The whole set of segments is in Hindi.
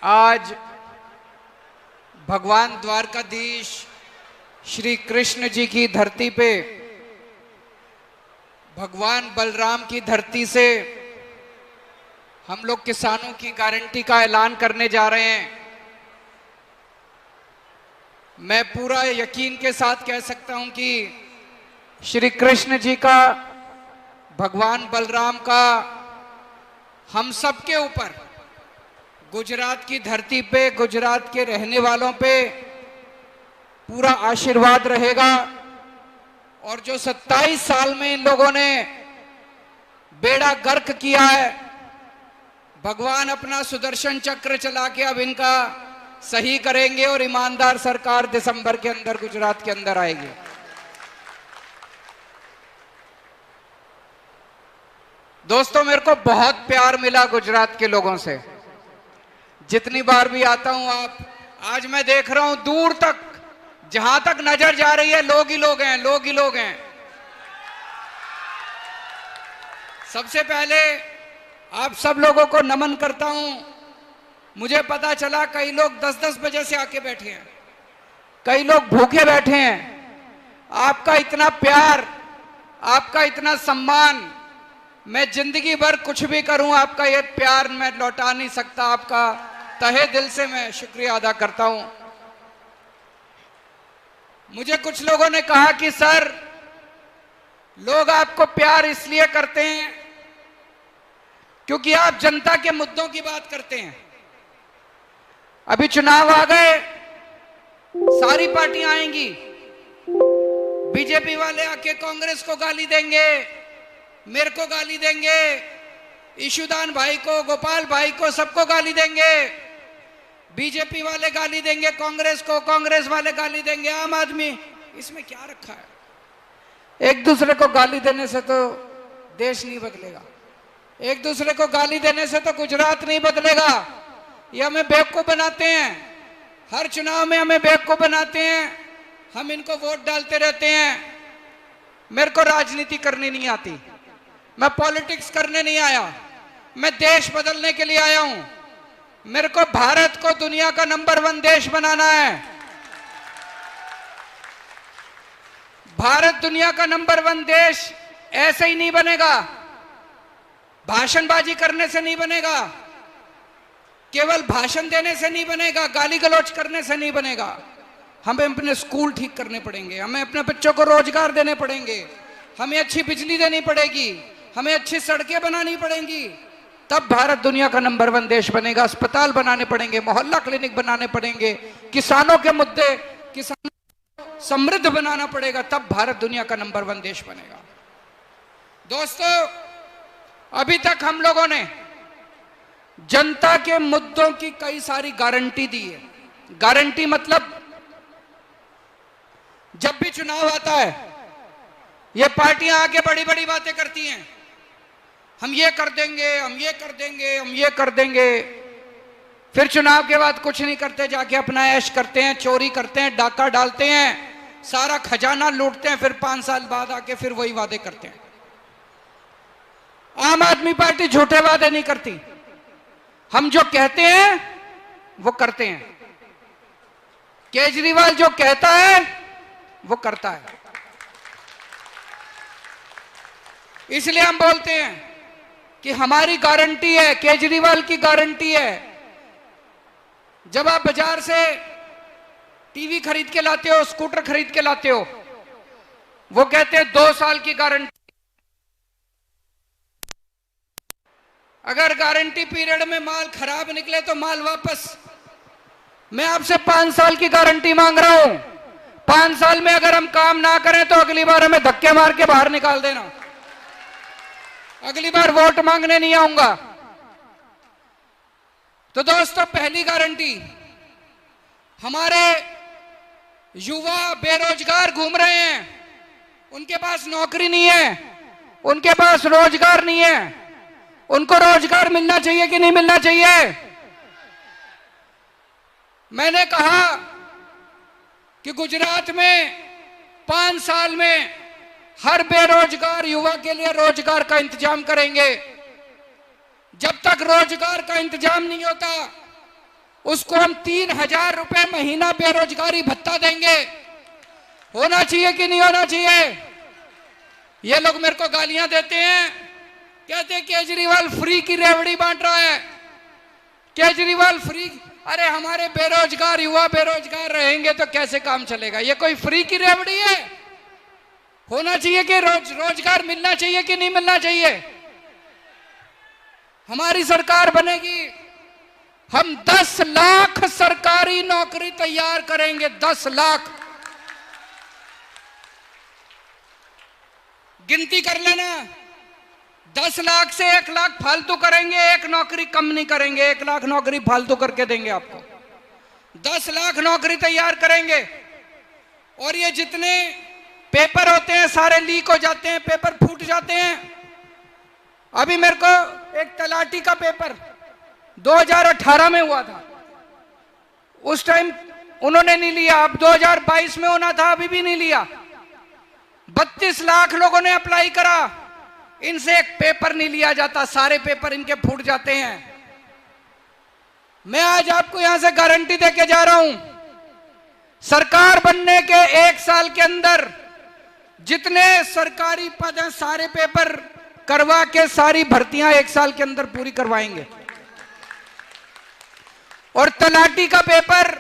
आज भगवान द्वारकाधीश श्री कृष्ण जी की धरती पे भगवान बलराम की धरती से हम लोग किसानों की गारंटी का ऐलान करने जा रहे हैं। मैं पूरा यकीन के साथ कह सकता हूं कि श्री कृष्ण जी का, भगवान बलराम का हम सब के ऊपर, गुजरात की धरती पे, गुजरात के रहने वालों पे पूरा आशीर्वाद रहेगा। और जो 27 साल में इन लोगों ने बेड़ा गर्क किया है, भगवान अपना सुदर्शन चक्र चला के अब इनका सही करेंगे और ईमानदार सरकार दिसंबर के अंदर गुजरात के अंदर आएगी। दोस्तों, मेरे को बहुत प्यार मिला गुजरात के लोगों से। जितनी बार भी आता हूं, आज मैं देख रहा हूं दूर तक, जहां तक नजर जा रही है लोग ही लोग हैं, लोग ही लोग हैं। सबसे पहले आप सब लोगों को नमन करता हूं। मुझे पता चला कई लोग 10-10 बजे से आके बैठे हैं, कई लोग भूखे बैठे हैं। आपका इतना प्यार, आपका इतना सम्मान, मैं जिंदगी भर कुछ भी करूं, आपका ये प्यार मैं लौटा नहीं सकता। आपका तहे दिल से मैं शुक्रिया अदा करता हूं। मुझे कुछ लोगों ने कहा कि सर, लोग आपको प्यार इसलिए करते हैं क्योंकि आप जनता के मुद्दों की बात करते हैं। अभी चुनाव आ गए, सारी पार्टियां आएंगी, बीजेपी वाले आके कांग्रेस को गाली देंगे, मेरे को गाली देंगे, ईशुदान भाई को, गोपाल भाई को, सबको गाली देंगे। बीजेपी वाले गाली देंगे कांग्रेस को, कांग्रेस वाले गाली देंगे आम आदमी। इसमें क्या रखा है? एक दूसरे को गाली देने से तो देश नहीं बदलेगा, एक दूसरे को गाली देने से तो गुजरात नहीं बदलेगा। ये हमें बेवकूफ बनाते हैं, हर चुनाव में हमें बेवकूफ बनाते हैं, हम इनको वोट डालते रहते हैं। मेरे को राजनीति करनी नहीं आती, मैं पॉलिटिक्स करने नहीं आया, मैं देश बदलने के लिए आया हूं। मेरे को भारत को दुनिया का नंबर 1 देश बनाना है। भारत दुनिया का नंबर 1 देश ऐसे ही नहीं बनेगा, भाषणबाजी करने से नहीं बनेगा, केवल भाषण देने से नहीं बनेगा, गाली गलौज करने से नहीं बनेगा। हमें अपने स्कूल ठीक करने पड़ेंगे, हमें अपने बच्चों को रोजगार देने पड़ेंगे, हमें अच्छी बिजली देनी पड़ेगी, हमें अच्छी सड़कें बनानी पड़ेंगी, तब भारत दुनिया का नंबर 1 देश बनेगा। अस्पताल बनाने पड़ेंगे, मोहल्ला क्लिनिक बनाने पड़ेंगे, किसानों के मुद्दे, किसानों को समृद्ध बनाना पड़ेगा, तब भारत दुनिया का नंबर 1 देश बनेगा। दोस्तों, अभी तक हम लोगों ने जनता के मुद्दों की कई सारी गारंटी दी है। गारंटी मतलब जब भी चुनाव आता है, ये पार्टियां आके बड़ी बड़ी बातें करती हैं, हम ये कर देंगे, हम ये कर देंगे, हम ये कर देंगे। फिर चुनाव के बाद कुछ नहीं करते, जाके अपना ऐश करते हैं, चोरी करते हैं, डाका डालते हैं, सारा खजाना लूटते हैं, फिर 5 साल बाद आके फिर वही वादे करते हैं। आम आदमी पार्टी झूठे वादे नहीं करती, हम जो कहते हैं वो करते हैं। केजरीवाल जो कहता है वो करता है, इसलिए हम बोलते हैं कि हमारी गारंटी है, केजरीवाल की गारंटी है। जब आप बाजार से टीवी खरीद के लाते हो, स्कूटर खरीद के लाते हो, वो कहते हैं 2 साल की गारंटी। अगर गारंटी पीरियड में माल खराब निकले तो माल वापस। मैं आपसे 5 साल की गारंटी मांग रहा हूं। 5 साल में अगर हम काम ना करें तो अगली बार हमें धक्के मार के बाहर निकाल देना, अगली बार वोट मांगने नहीं आऊंगा। तो दोस्तों, पहली गारंटी, हमारे युवा बेरोजगार घूम रहे हैं, उनके पास नौकरी नहीं है, उनके पास रोजगार नहीं है, उनको रोजगार मिलना चाहिए कि नहीं मिलना चाहिए? मैंने कहा कि गुजरात में 5 साल में हर बेरोजगार युवा के लिए रोजगार का इंतजाम करेंगे। जब तक रोजगार का इंतजाम नहीं होता, उसको हम 3,000 रुपए महीना बेरोजगारी भत्ता देंगे। होना चाहिए कि नहीं होना चाहिए? ये लोग मेरे को गालियां देते हैं, कहते हैं केजरीवाल फ्री की रेवड़ी बांट रहा है, केजरीवाल फ्री। अरे हमारे बेरोजगार युवा बेरोजगार रहेंगे तो कैसे काम चलेगा? ये कोई फ्री की रेवड़ी है? होना चाहिए कि रोजगार मिलना चाहिए कि नहीं मिलना चाहिए? हमारी सरकार बनेगी, हम 10 लाख सरकारी नौकरी तैयार करेंगे। 10 लाख, गिनती कर लेना। 10 लाख से 1 लाख फालतू करेंगे, 1 नौकरी कम नहीं करेंगे। 1 लाख नौकरी फालतू करके देंगे आपको। 10 लाख नौकरी तैयार करेंगे। और ये जितने पेपर होते हैं सारे लीक हो जाते हैं, पेपर फूट जाते हैं। अभी मेरे को एक तलाटी का पेपर 2018 में हुआ था, उस टाइम उन्होंने नहीं लिया। अब 2022 में होना था, अभी भी नहीं लिया। 32 लाख लोगों ने अप्लाई करा, इनसे एक पेपर नहीं लिया जाता, सारे पेपर इनके फूट जाते हैं। मैं आज आपको यहां से गारंटी देके जा रहा हूं, सरकार बनने के 1 साल के अंदर जितने सरकारी पद हैं सारे पेपर करवा के सारी भर्तियां 1 साल के अंदर पूरी करवाएंगे। और तलाटी का पेपर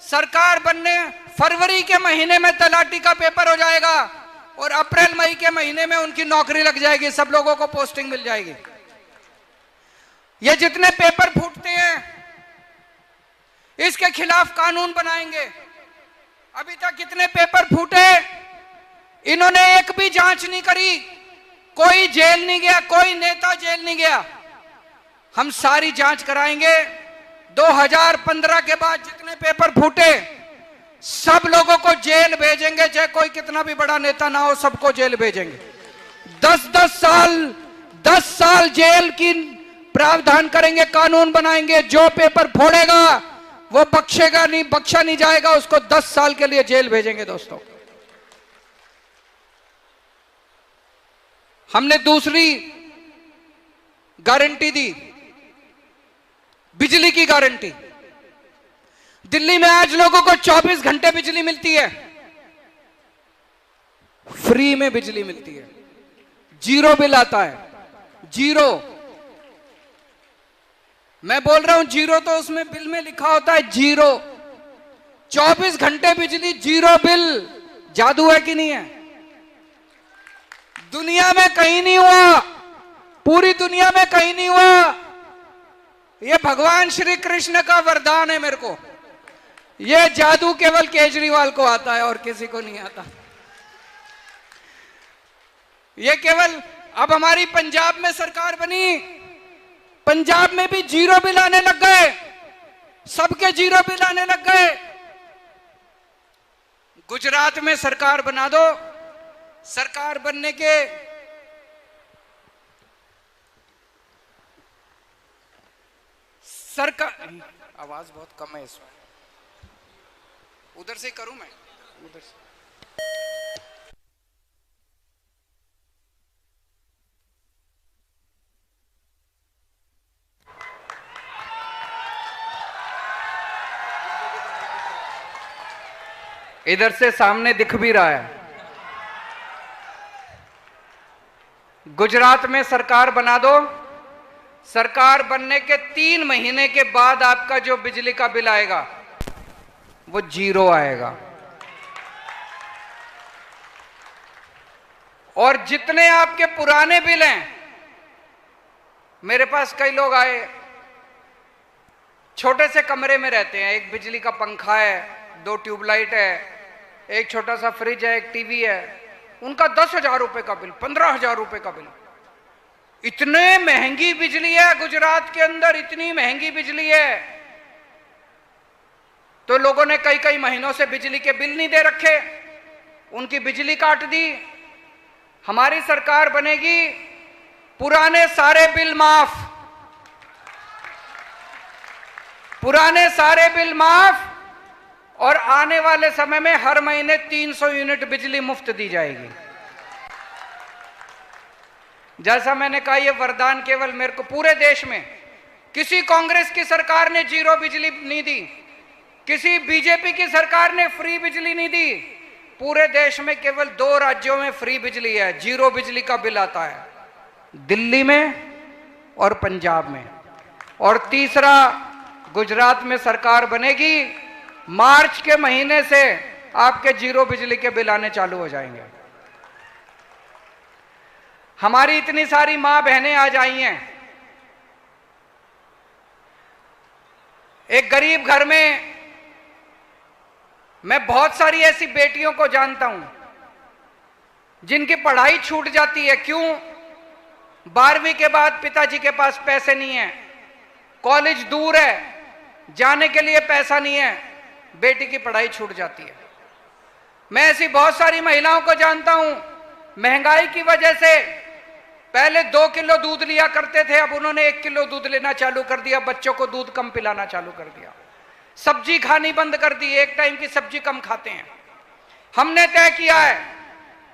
सरकार बनने फरवरी के महीने में तलाटी का पेपर हो जाएगा और अप्रैल मई के महीने में उनकी नौकरी लग जाएगी, सब लोगों को पोस्टिंग मिल जाएगी। ये जितने पेपर फूटते हैं इसके खिलाफ कानून बनाएंगे। अभी तक कितने पेपर फूटे, इन्होंने एक भी जांच नहीं करी, कोई जेल नहीं गया, कोई नेता जेल नहीं गया। हम सारी जांच कराएंगे। 2015 के बाद जितने पेपर फूटे सब लोगों को जेल भेजेंगे, चाहे कोई कितना भी बड़ा नेता ना हो, सबको जेल भेजेंगे। 10 साल जेल की प्रावधान करेंगे, कानून बनाएंगे। जो पेपर फोड़ेगा वो बख्शेगा नहीं, बख्शा नहीं जाएगा, उसको 10 साल के लिए जेल भेजेंगे। दोस्तों, हमने दूसरी गारंटी दी, बिजली की गारंटी। दिल्ली में आज लोगों को 24 घंटे बिजली मिलती है, फ्री में बिजली मिलती है, जीरो बिल आता है, जीरो। मैं बोल रहा हूं जीरो, तो उसमें बिल में लिखा होता है जीरो। 24 घंटे बिजली, जीरो बिल। जादू है कि नहीं है? दुनिया में कहीं नहीं हुआ, पूरी दुनिया में कहीं नहीं हुआ। ये भगवान श्री कृष्ण का वरदान है मेरे को। ये जादू केवल केजरीवाल को आता है और किसी को नहीं आता। ये केवल, अब हमारी पंजाब में सरकार बनी, पंजाब में भी जीरो बिल आने लग गए, सबके जीरो बिल आने लग गए। गुजरात में सरकार बना दो, सरकार बनने के सरकार, आवाज बहुत कम है इसमें, उधर से करूं मैं, उधर से। इधर से सामने दिख भी रहा है। गुजरात में सरकार बना दो, सरकार बनने के 3 महीने के बाद आपका जो बिजली का बिल आएगा वो जीरो आएगा। और जितने आपके पुराने बिल हैं, मेरे पास कई लोग आए, छोटे से कमरे में रहते हैं, एक बिजली का पंखा है, 2 ट्यूबलाइट है, एक छोटा सा फ्रिज है, एक टीवी है, उनका 10,000 रुपए का बिल, 15,000 रुपए का बिल। इतने महंगी बिजली है गुजरात के अंदर, इतनी महंगी बिजली है, तो लोगों ने कई महीनों से बिजली के बिल नहीं दे रखे, उनकी बिजली काट दी। हमारी सरकार बनेगी, पुराने सारे बिल माफ, पुराने सारे बिल माफ, और आने वाले समय में हर महीने 300 यूनिट बिजली मुफ्त दी जाएगी। जैसा मैंने कहा, यह वरदान केवल मेरे को, पूरे देश में किसी कांग्रेस की सरकार ने जीरो बिजली नहीं दी, किसी बीजेपी की सरकार ने फ्री बिजली नहीं दी। पूरे देश में केवल 2 राज्यों में फ्री बिजली है, जीरो बिजली का बिल आता है, दिल्ली में और पंजाब में। और तीसरा, गुजरात में सरकार बनेगी, मार्च के महीने से आपके जीरो बिजली के बिल आने चालू हो जाएंगे। हमारी इतनी सारी मां बहनें आज आई हैं। एक गरीब घर में मैं बहुत सारी ऐसी बेटियों को जानता हूं जिनकी पढ़ाई छूट जाती है। क्यों? 12वीं के बाद पिताजी के पास पैसे नहीं है, कॉलेज दूर है, जाने के लिए पैसा नहीं है, बेटी की पढ़ाई छूट जाती है। मैं ऐसी बहुत सारी महिलाओं को जानता हूं, महंगाई की वजह से पहले 2 किलो दूध लिया करते थे, अब उन्होंने 1 किलो दूध लेना चालू कर दिया, बच्चों को दूध कम पिलाना चालू कर दिया, सब्जी खानी बंद कर दी, एक टाइम की सब्जी कम खाते हैं। हमने तय किया है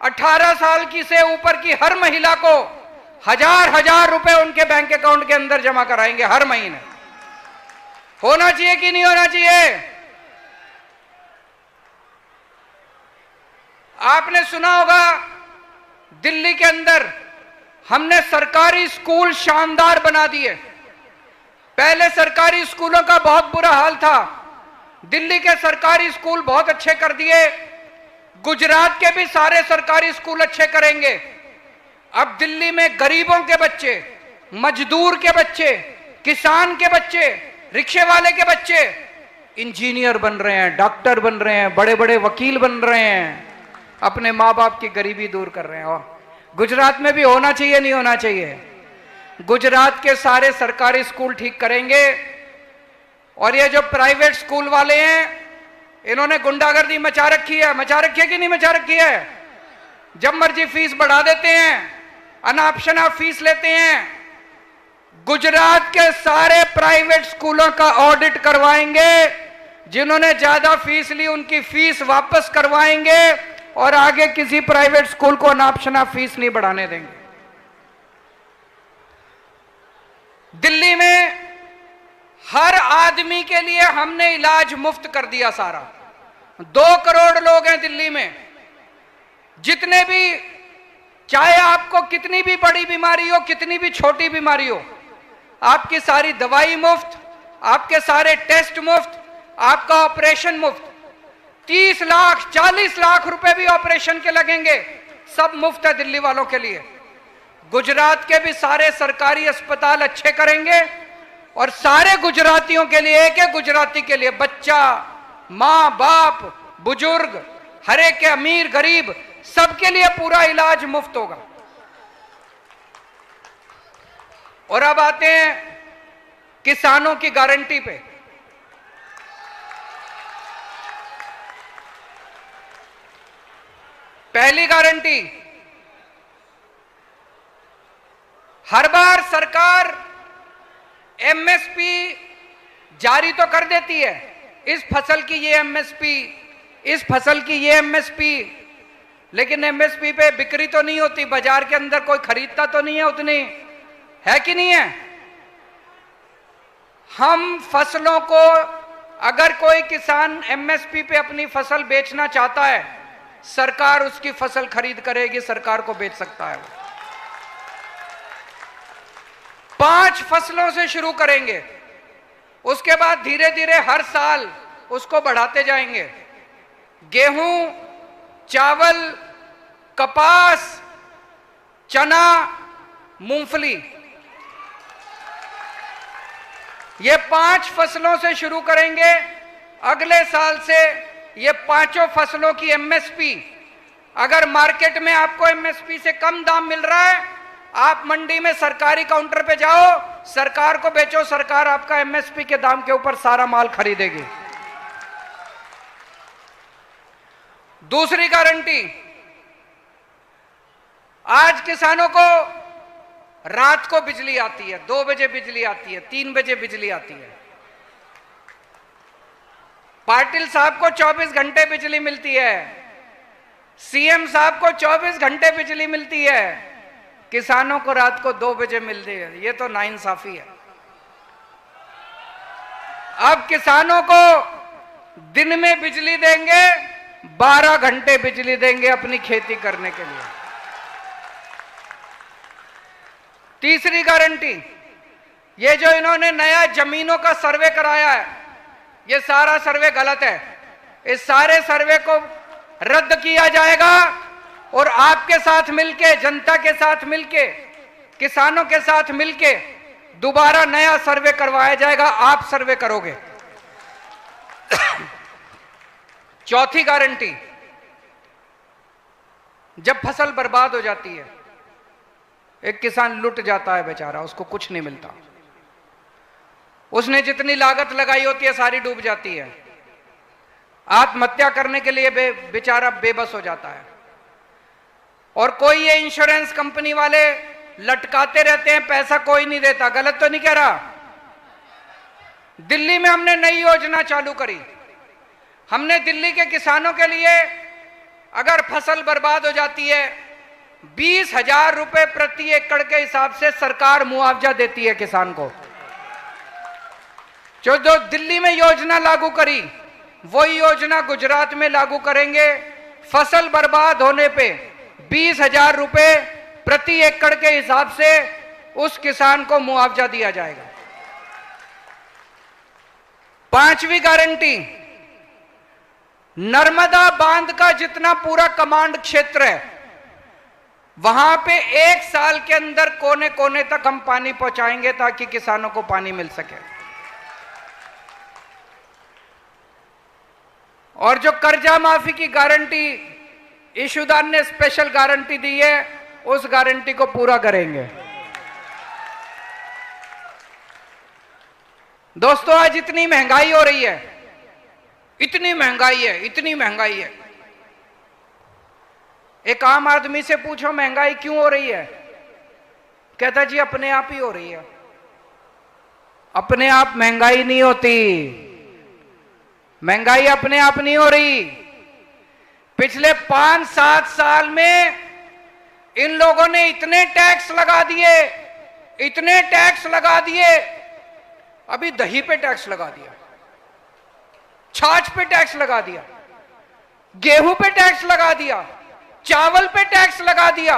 18 साल की से ऊपर की हर महिला को 1000 रुपए उनके बैंक अकाउंट के अंदर जमा कराएंगे हर महीने। होना चाहिए कि नहीं होना चाहिए? आपने सुना होगा दिल्ली के अंदर हमने सरकारी स्कूल शानदार बना दिए। पहले सरकारी स्कूलों का बहुत बुरा हाल था, दिल्ली के सरकारी स्कूल बहुत अच्छे कर दिए। गुजरात के भी सारे सरकारी स्कूल अच्छे करेंगे। अब दिल्ली में गरीबों के बच्चे, मजदूर के बच्चे, किसान के बच्चे, रिक्शे वाले के बच्चे इंजीनियर बन रहे हैं, डॉक्टर बन रहे हैं, बड़े बड़े वकील बन रहे हैं, अपने माँ बाप की गरीबी दूर कर रहे हैं। और गुजरात में भी होना चाहिए, नहीं होना चाहिए? गुजरात के सारे सरकारी स्कूल ठीक करेंगे। और ये जो प्राइवेट स्कूल वाले हैं, इन्होंने गुंडागर्दी मचा रखी है। मचा रखी है कि नहीं मचा रखी है? जब मर्जी फीस बढ़ा देते हैं, अनापशना फीस लेते हैं। गुजरात के सारे प्राइवेट स्कूलों का ऑडिट करवाएंगे, जिन्होंने ज्यादा फीस ली उनकी फीस वापस करवाएंगे और आगे किसी प्राइवेट स्कूल को अनापशना फीस नहीं बढ़ाने देंगे। दिल्ली में हर आदमी के लिए हमने इलाज मुफ्त कर दिया सारा। 2 करोड़ लोग हैं दिल्ली में, जितने भी, चाहे आपको कितनी भी बड़ी बीमारी हो, कितनी भी छोटी बीमारी हो, आपकी सारी दवाई मुफ्त, आपके सारे टेस्ट मुफ्त, आपका ऑपरेशन मुफ्त। 30 लाख 40 लाख रुपए भी ऑपरेशन के लगेंगे, सब मुफ्त है दिल्ली वालों के लिए। गुजरात के भी सारे सरकारी अस्पताल अच्छे करेंगे और सारे गुजरातियों के लिए, एक एक गुजराती के लिए, बच्चा, मां बाप, बुजुर्ग, हर एक के, अमीर गरीब, सबके लिए पूरा इलाज मुफ्त होगा। और अब आते हैं किसानों की गारंटी पे। पहली गारंटी, हर बार सरकार एमएसपी जारी तो कर देती है, इस फसल की ये एमएसपी, इस फसल की ये एमएसपी, लेकिन एमएसपी पे बिक्री तो नहीं होती, बाजार के अंदर कोई खरीदता तो नहीं है उतनी, है कि नहीं है? हम फसलों को, अगर कोई किसान एमएसपी पे अपनी फसल बेचना चाहता है, सरकार उसकी फसल खरीद करेगी, सरकार को बेच सकता है। 5 फसलों से शुरू करेंगे, उसके बाद धीरे धीरे हर साल उसको बढ़ाते जाएंगे। गेहूं, चावल, कपास, चना, मूंगफली, ये 5 फसलों से शुरू करेंगे। अगले साल से ये 5 फसलों की एमएसपी, अगर मार्केट में आपको एमएसपी से कम दाम मिल रहा है, आप मंडी में सरकारी काउंटर पे जाओ, सरकार को बेचो, सरकार आपका एमएसपी के दाम के ऊपर सारा माल खरीदेगी। दूसरी गारंटी, आज किसानों को रात को बिजली आती है, 2 बजे बिजली आती है, 3 बजे बिजली आती है। पाटिल साहब को 24 घंटे बिजली मिलती है, सीएम साहब को 24 घंटे बिजली मिलती है, किसानों को रात को 2 बजे मिलती है। ये तो नाइंसाफी है। अब किसानों को दिन में बिजली देंगे, 12 घंटे बिजली देंगे अपनी खेती करने के लिए। तीसरी गारंटी, ये जो इन्होंने नया जमीनों का सर्वे कराया है, ये सारा सर्वे गलत है। इस सारे सर्वे को रद्द किया जाएगा और आपके साथ मिलके, जनता के साथ मिलके, किसानों के साथ मिलके दोबारा नया सर्वे करवाया जाएगा। आप सर्वे करोगे। चौथी गारंटी, जब फसल बर्बाद हो जाती है, एक किसान लुट जाता है बेचारा, उसको कुछ नहीं मिलता, उसने जितनी लागत लगाई होती है सारी डूब जाती है, आत्महत्या करने के लिए बेचारा बेबस हो जाता है। और कोई ये इंश्योरेंस कंपनी वाले लटकाते रहते हैं, पैसा कोई नहीं देता। गलत तो नहीं कह रहा? दिल्ली में हमने नई योजना चालू करी। हमने दिल्ली के किसानों के लिए अगर फसल बर्बाद हो जाती है, 20,000 रुपए प्रति एकड़ के हिसाब से सरकार मुआवजा देती है किसान को। जो दिल्ली में योजना लागू करी, वही योजना गुजरात में लागू करेंगे। फसल बर्बाद होने पे 20,000 रुपए प्रति एकड़ के हिसाब से उस किसान को मुआवजा दिया जाएगा। पांचवी गारंटी, नर्मदा बांध का जितना पूरा कमांड क्षेत्र है, वहां पे 1 साल के अंदर कोने कोने तक हम पानी पहुंचाएंगे ताकि किसानों को पानी मिल सके। और जो कर्जा माफी की गारंटी इशूदान ने स्पेशल गारंटी दी है, उस गारंटी को पूरा करेंगे। दोस्तों, आज इतनी महंगाई हो रही है, इतनी महंगाई है, इतनी महंगाई है। एक आम आदमी से पूछो महंगाई क्यों हो रही है, कहता जी अपने आप ही हो रही है। अपने आप महंगाई नहीं होती, महंगाई अपने आप नहीं हो रही। पिछले 5-7 साल में इन लोगों ने इतने टैक्स लगा दिए, इतने टैक्स लगा दिए। अभी दही पे टैक्स लगा दिया, छाछ पे टैक्स लगा दिया, गेहूं पे टैक्स लगा दिया, चावल पे टैक्स लगा दिया,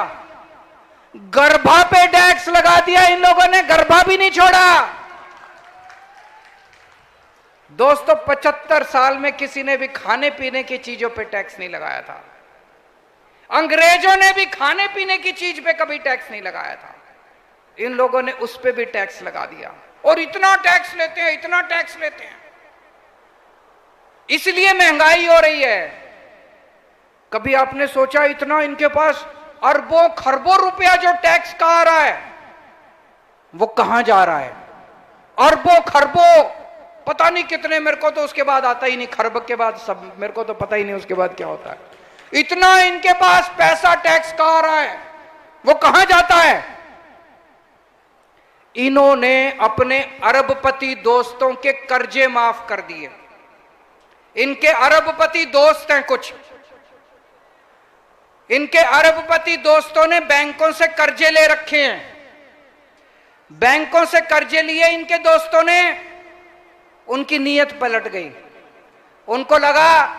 गर्भा पे टैक्स लगा दिया। इन लोगों ने गर्भा भी नहीं छोड़ा। दोस्तों, 75 साल में किसी ने भी खाने पीने की चीजों पे टैक्स नहीं लगाया था। अंग्रेजों ने भी खाने पीने की चीज पे कभी टैक्स नहीं लगाया था। इन लोगों ने उस पे भी टैक्स लगा दिया और इतना टैक्स लेते हैं, इतना टैक्स लेते हैं। इसलिए महंगाई हो रही है। कभी आपने सोचा इतना इनके पास अरबों खरबों रुपया जो टैक्स का आ रहा है, वो कहां जा रहा है? अरबों खरबों, पता नहीं कितने, मेरे को तो उसके बाद आता ही नहीं, खरब के बाद सब मेरे को तो पता ही नहीं उसके बाद क्या होता है। इतना इनके पास पैसा टैक्स का आ रहा है, वो कहां जाता है? इन्होंने अपने अरबपति दोस्तों के कर्जे माफ कर दिए। इनके अरबपति दोस्त हैं कुछ, इनके अरबपति दोस्तों ने बैंकों से कर्जे ले रखे हैं। बैंकों से कर्जे लिए इनके दोस्तों ने, उनकी नीयत पलट गई। उनको लगा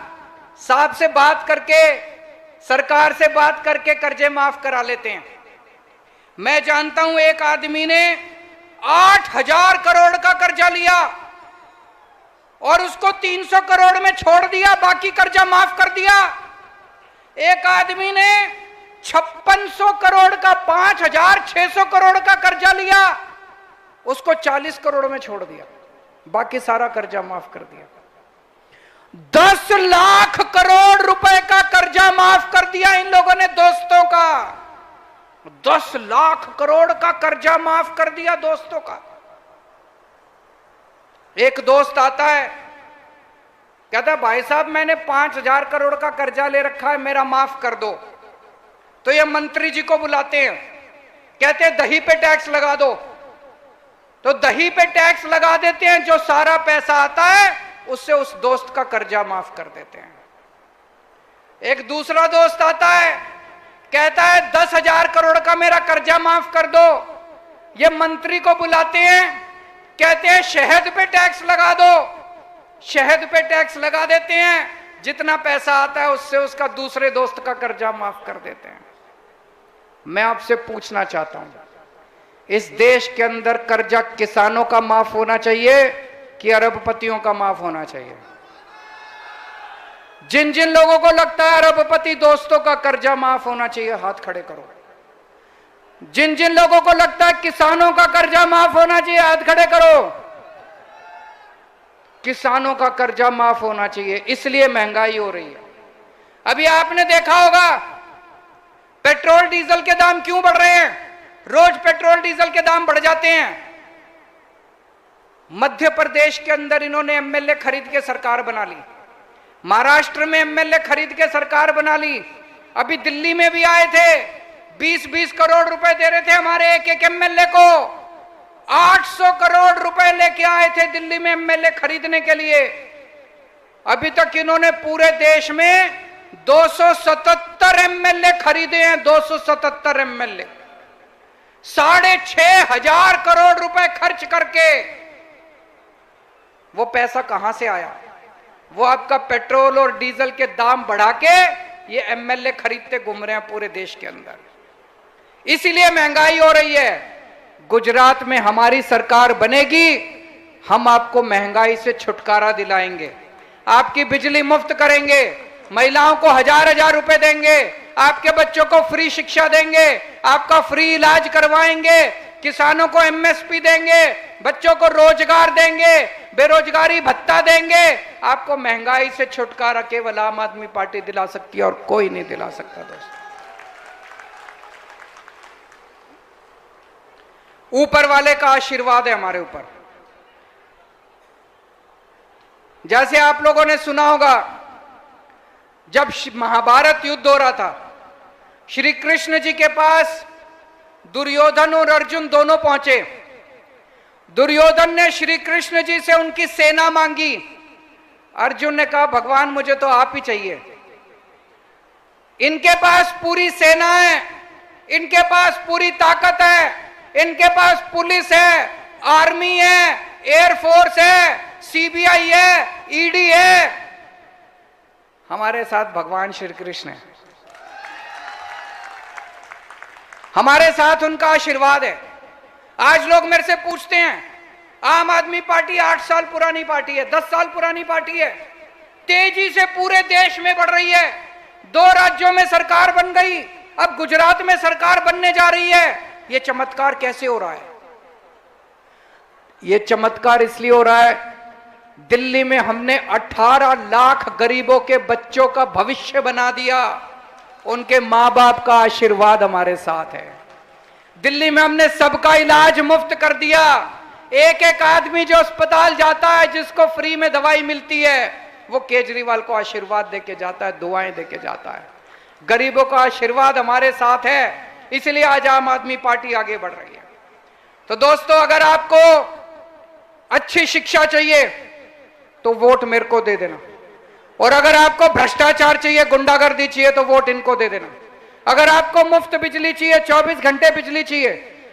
साहब से बात करके, सरकार से बात करके कर्जे माफ करा लेते हैं। मैं जानता हूं एक आदमी ने 8,000 करोड़ का कर्जा लिया और उसको 300 करोड़ में छोड़ दिया, बाकी कर्जा माफ कर दिया। एक आदमी ने 5600 करोड़ का 5,600 करोड़ का कर्जा लिया, उसको 40 करोड़ में छोड़ दिया, बाकी सारा कर्जा माफ कर दिया। 10 लाख करोड़ रुपए का कर्जा माफ कर दिया इन लोगों ने दोस्तों का। 10 लाख करोड़ का कर्जा माफ कर दिया दोस्तों का। एक दोस्त आता है, कहता है भाई साहब मैंने 5,000 करोड़ का कर्जा ले रखा है, मेरा माफ कर दो। तो ये मंत्री जी को बुलाते हैं, कहते हैं दही पे टैक्स लगा दो। तो दही पे टैक्स लगा देते हैं, जो सारा पैसा आता है उससे उस दोस्त का कर्जा माफ कर देते हैं। एक दूसरा दोस्त आता है, कहता है 10,000 करोड़ का मेरा कर्जा माफ कर दो। ये मंत्री को बुलाते हैं, कहते हैं शहद पे टैक्स लगा दो, शहद पे टैक्स लगा देते हैं, जितना पैसा आता है उससे उसका दूसरे दोस्त का कर्जा माफ कर देते हैं। मैं आपसे पूछना चाहता हूं, इस देश के अंदर कर्जा किसानों का माफ होना चाहिए कि अरबपतियों का माफ होना चाहिए? जिन जिन लोगों को लगता है अरबपति दोस्तों का कर्जा माफ होना चाहिए, हाथ खड़े करो। जिन जिन लोगों को लगता है किसानों का कर्जा माफ होना चाहिए, हाथ खड़े करो। किसानों का कर्जा माफ होना चाहिए, इसलिए महंगाई हो रही है। अभी आपने देखा होगा पेट्रोल डीजल के दाम क्यों बढ़ रहे हैं? रोज पेट्रोल डीजल के दाम बढ़ जाते हैं। मध्य प्रदेश के अंदर इन्होंने एमएलए खरीद के सरकार बना ली, महाराष्ट्र में एमएलए खरीद के सरकार बना ली, अभी दिल्ली में भी आए थे, 20-20 करोड़ रुपए दे रहे थे हमारे एक एक एमएलए को। 800 करोड़ रुपए लेके आए थे दिल्ली में एमएलए खरीदने के लिए। अभी तक इन्होंने पूरे देश में 277 एमएलए खरीदे हैं, 277 एमएलए, 6,500 करोड़ रुपए खर्च करके। वो पैसा कहां से आया? वो आपका पेट्रोल और डीजल के दाम बढ़ा के ये एमएलए खरीदते घूम रहे हैं पूरे देश के अंदर, इसीलिए महंगाई हो रही है। गुजरात में हमारी सरकार बनेगी, हम आपको महंगाई से छुटकारा दिलाएंगे, आपकी बिजली मुफ्त करेंगे, महिलाओं को 1000-1000 रुपए देंगे, आपके बच्चों को फ्री शिक्षा देंगे, आपका फ्री इलाज करवाएंगे, किसानों को एमएसपी देंगे, बच्चों को रोजगार देंगे, बेरोजगारी भत्ता देंगे। आपको महंगाई से छुटकारा केवल आम आदमी पार्टी दिला सकती है और कोई नहीं दिला सकता। दोस्तों, ऊपर वाले का आशीर्वाद है हमारे ऊपर। जैसे आप लोगों ने सुना होगा, जब महाभारत युद्ध हो रहा था, श्री कृष्ण जी के पास दुर्योधन और अर्जुन दोनों पहुंचे। दुर्योधन ने श्री कृष्ण जी से उनकी सेना मांगी, अर्जुन ने कहा भगवान मुझे तो आप ही चाहिए। इनके पास पूरी सेना है, इनके पास पूरी ताकत है, इनके पास पुलिस है, आर्मी है, एयरफोर्स है, सीबीआई है, ईडी है। हमारे साथ भगवान श्री कृष्ण है, हमारे साथ उनका आशीर्वाद है। आज लोग मेरे से पूछते हैं, आम आदमी पार्टी 8 साल पुरानी पार्टी है, 10 साल पुरानी पार्टी है, तेजी से पूरे देश में बढ़ रही है, 2 राज्यों में सरकार बन गई, अब गुजरात में सरकार बनने जा रही है। ये चमत्कार कैसे हो रहा है? ये चमत्कार इसलिए हो रहा है, दिल्ली में हमने 18 लाख गरीबों के बच्चों का भविष्य बना दिया, उनके मां बाप का आशीर्वाद हमारे साथ है। दिल्ली में हमने सबका इलाज मुफ्त कर दिया। एक एक आदमी जो अस्पताल जाता है, जिसको फ्री में दवाई मिलती है, वो केजरीवाल को आशीर्वाद देके जाता है, दुआएं देके जाता है। गरीबों का आशीर्वाद हमारे साथ है, इसलिए आज आम आदमी पार्टी आगे बढ़ रही है। तो दोस्तों, अगर आपको अच्छी शिक्षा चाहिए तो वोट मेरे को दे देना, और अगर आपको भ्रष्टाचार चाहिए, गुंडागर्दी चाहिए, तो वोट इनको दे देना। अगर आपको मुफ्त बिजली चाहिए, 24 घंटे बिजली चाहिए,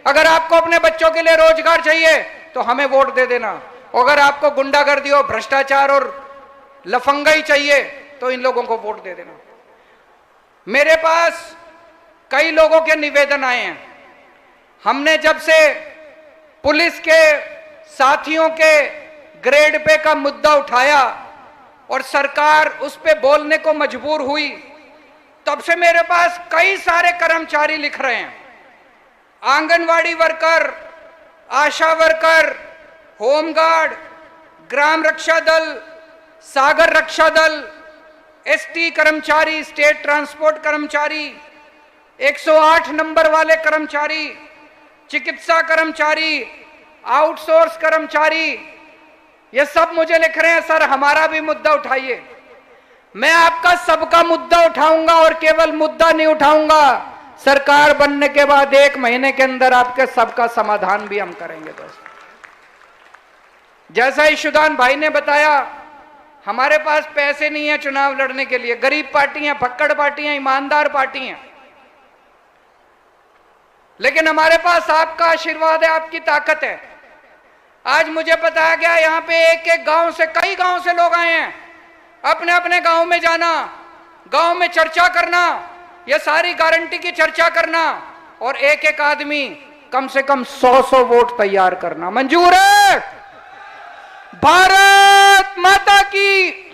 अगर आपको अपने बच्चों के लिए रोजगार चाहिए, तो हमें वोट दे देना। अगर आपको गुंडागर्दी और भ्रष्टाचार और लफंगाई चाहिए, तो इन लोगों को वोट दे देना। मेरे पास कई लोगों के निवेदन आए हैं। हमने जब से पुलिस के साथियों के ग्रेड पे का मुद्दा उठाया और सरकार उस पे बोलने को मजबूर हुई, तब से मेरे पास कई सारे कर्मचारी लिख रहे हैं, आंगनवाड़ी वर्कर, आशा वर्कर, होमगार्ड, ग्राम रक्षा दल, सागर रक्षा दल, एसटी कर्मचारी, स्टेट ट्रांसपोर्ट कर्मचारी, 108 नंबर वाले कर्मचारी, चिकित्सा कर्मचारी, आउटसोर्स कर्मचारी, ये सब मुझे लिख रहे हैं, सर हमारा भी मुद्दा उठाइए। मैं आपका सबका मुद्दा उठाऊंगा, और केवल मुद्दा नहीं उठाऊंगा, सरकार बनने के बाद 1 महीने के अंदर आपके सबका समाधान भी हम करेंगे। दोस्तों, जैसा ईशुदान भाई ने बताया, हमारे पास पैसे नहीं है चुनाव लड़ने के लिए, गरीब पार्टी हैं, फक्कड़ पार्टी हैं, ईमानदार पार्टी हैं, लेकिन हमारे पास आपका आशीर्वाद है, आपकी ताकत है। आज मुझे बताया गया यहाँ पे एक एक गांव से, कई गांव से लोग आए हैं। अपने अपने गांव में जाना, गांव में चर्चा करना, ये सारी गारंटी की चर्चा करना, और एक एक आदमी कम से कम 100 वोट तैयार करना। मंजूर है? भारत माता की